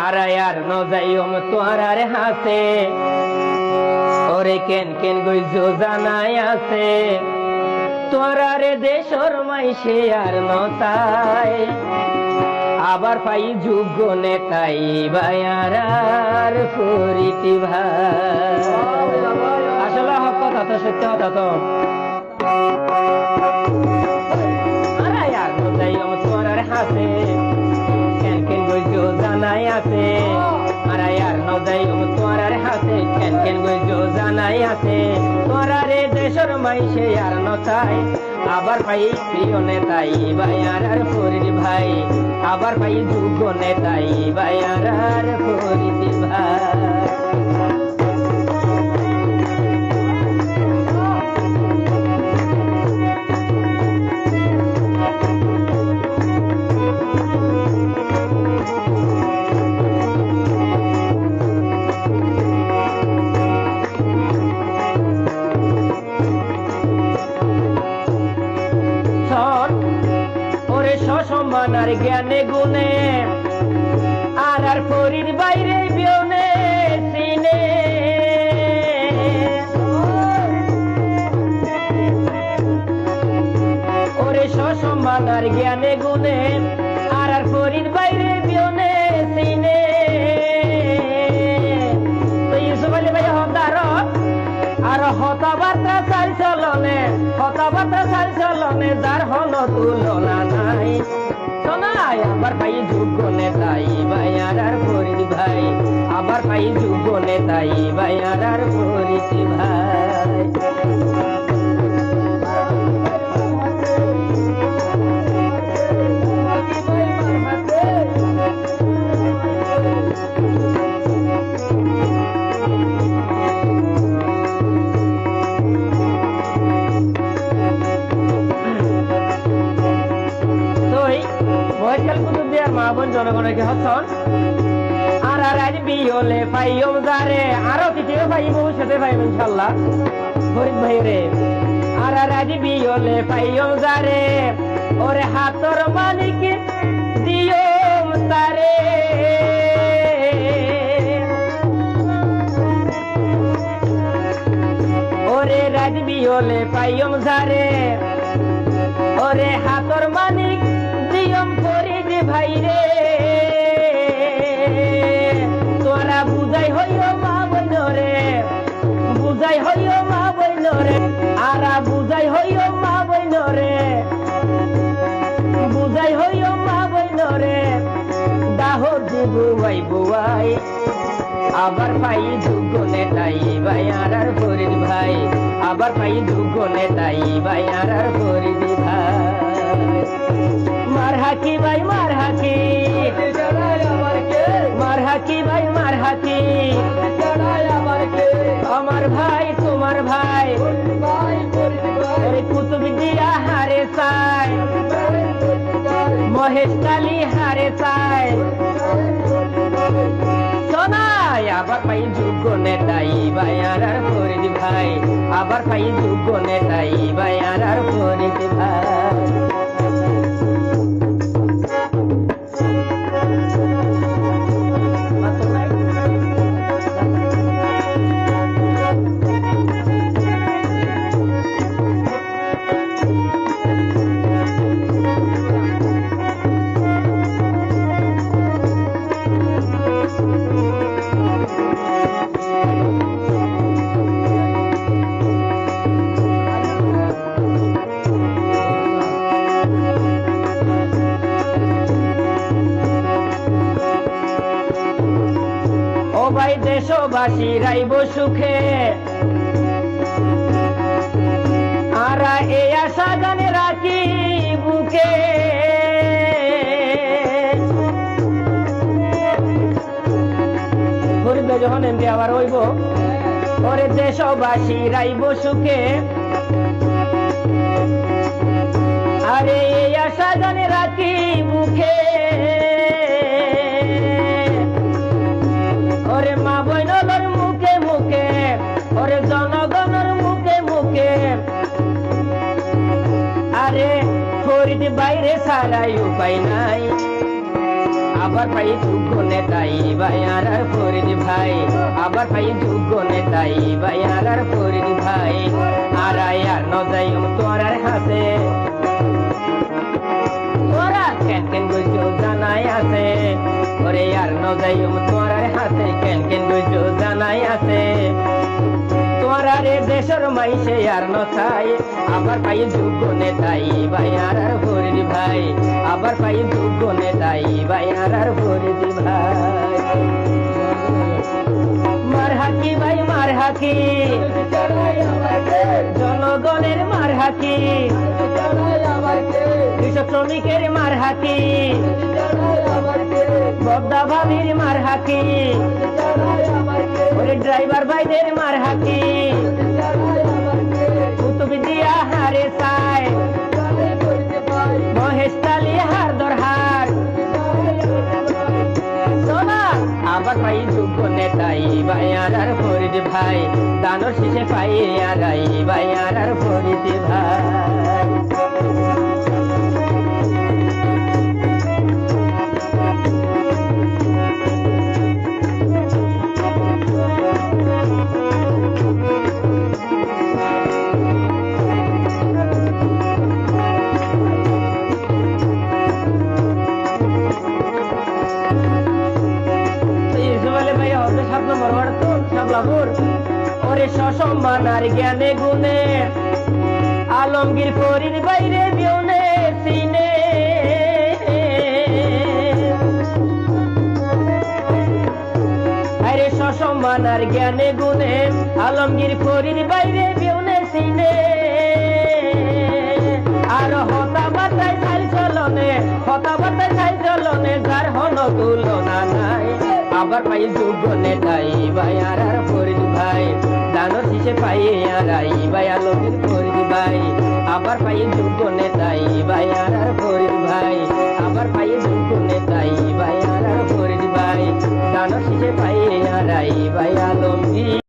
আর ন যাইম তোরার হাতে ওরে কেন কেন গইজো জানাই আছে তোরারে দেশর মাইসে আর নতাই আবার পাই যোগ্য নেতাই বায়ার ফরিতি ভাই আসলে হক কথা তো সত্য কথা তো আর ন যাইম তোরার হাতে কেন কেন গইজো জানাই আছে আর ন যাইম তোরার হাতে কেন কেন গইজো জানাই আছে তোরারে দেশর মাইসে আর নতাই আবার পাই প্রিয় নেতাই বায়ার ফরিতি ভাই আবার পাই যোগ্য নেতাই বায়ার ফরিতি ভাই সম্মানার জ্ঞানে গুণে আর ফরির বাইরে বিয়নে সিনে ওরে সম্মানার জ্ঞানে গুণে আর ফরির বাইরে বিয়নে সিনে তো ইউসুফ আলী ভাই হতার আর হতাবার্তা চাল চলনে যার হল তুলনা নাই শোনাই আবার পাই যোগ্য নেতাই বায়ার ফরিদ ভাই আবার পাই যোগ্য নেতাই বায়ার ফরিদ ভাই জনগণকে হচ্ছন আর আজ বিহলে পাইম যারে আরো কিছু পাইব সাথে পাইব ইনশাল্লাহ ফরিদ ভাই রে আর আজ বিহলে পাইম যারে ওরে হাতর মালিক দিয়ম তারে ওরে রাজ বিহলে পাইম যারে ওরে হাতর মালিক দিয়ম ফরিদ ভাই রে তোরা বুঝাই হইও মা বইন রে বুঝাই হইও মা বইন রে আরা বুঝাই হইও মা বইন রে বুঝাই হইও মা বইন রে দাহ বুয়াই বুয়াই আবার পাই যোগ্য নেতাই বায়ার ফরিদ ভাই আবার পাই যোগ্য নেতাই বায়ার ফরিদ ভাই মার হাকি ভাই মার হাকি মার হাকি ভাই মার হাকি আমার ভাই তোমার ভাই কুতুব দিয়া হারে চাই মহেশ কালী হারে চাই শোনাই আবার পাই যোগ্য নেতাই বায়ার ফরিদ ভাই আবার পাই যোগ্য নেতাই বায়ার ফরিদ ভাই দেশবাসী রাইব সুখে আর এই আশা গানে রাখি বুকে ঘুরবে যখন এমনি আবার হইব ওরে দেশবাসী রাইব সুখে আরে এই আশা গানে রাখি বুকে ওরে মা বইনর মুখে মুখে ওরে জনগণের মুখে মুখে আরে ফরিদ বাইরে ছাড়াই উপায় নাই আবার পাই যোগ্য নেতাই বায়ার আর ফরিদ ভাই আবার পাই যোগ্য নেতাই বায়ার আর ফরিদ ভাই আর আর নজাইম তোরার হাতে তোরা কেন কেন বুঝো জানাই আছে ওরে আর নজাইম তোরার হাতে কেন কেন বুঝো জানাই আছে তোরারে দেশের মাইসে আর নছাই আবার পাই যোগ্য নেতাই বায়ার আর ফরিদ ভাই আবার পাই যোগ্য নেতাই বায়ার আর ফরিদ ভাই মার হাকি ভাই মার হাকি জনগণের মার হাকি কৃষক শ্রমিকের মার হাকি বদ্দা ভাবির মার হাকি ওরে ড্রাইভার ভাইদের মার হাকি কুতুব দিয়া হারে সাই মহেশ তালি হার দরহার আবার পাই যোগ্য নেতাই বায়ার আর ফরিদ ভাই দানোর শেষে পাই আরাই বায়ার আর ফরিদ ভাই ওরে সসম্মান আর জ্ঞানে গুণে আলমগীর ফরিদ বাইরে বিউনে সিনে আরে সসম্মান আর জ্ঞানে গুণে আলমগীর ফরিদ বাইরে বিউনে সিনে আর হতাবাতায় চাল চলনে যার হন তুলনা নাই আবার পাই যোগ্য নেতাই বায়ার আর ফরিদ ভাই দানোর শেষে পাই আরাই বায়ালগীর ফরিদ ভাই আবার পাই যোগ্য নেতাই বায়ার